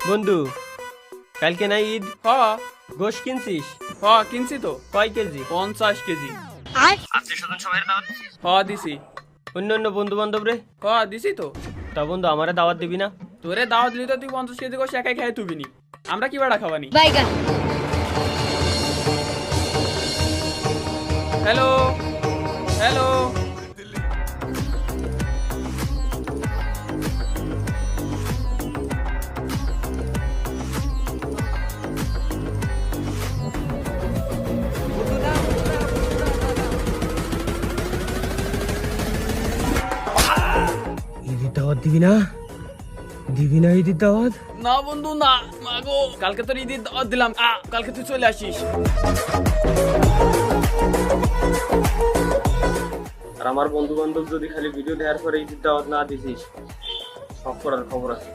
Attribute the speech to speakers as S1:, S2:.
S1: বন্ধু, কালকে না ঈদ?
S2: হ
S1: গোশ কিনছিস?
S2: হ কিনছি তো।
S1: কয় কেজি?
S2: 50 কেজি।
S1: আত্মীয় স্বজন সবাই দাওয়াত দিছিস?
S2: হ দিছি।
S1: অন্য অন্য বন্ধু বান্ধব রে?
S2: হ দিছি তো।
S1: তা বন্ধু, আমারে দাওয়াত দিবি না?
S2: তোরে দাওয়াত দিলি তো তুই 50 কেজি গোশ একাই খেয়ে তুবিনি। আমরা কি বাড়া খাবানি?
S3: বাইগান
S2: হ্যালো হ্যালো।
S1: ঈদের দাওয়াত দিবি না? দিবি না ঈদের দাওয়াত?
S2: না বন্ধু না, মাগো কালকে তোর ঈদের দাওয়াত দিলাম, কালকে তুই চলে আসিস।
S1: আর আমার বন্ধু বান্ধব যদি খালি ভিডিও দেওয়ার পরে ঈদের দাওয়াত না দিছিস, সব করার খবর আছে।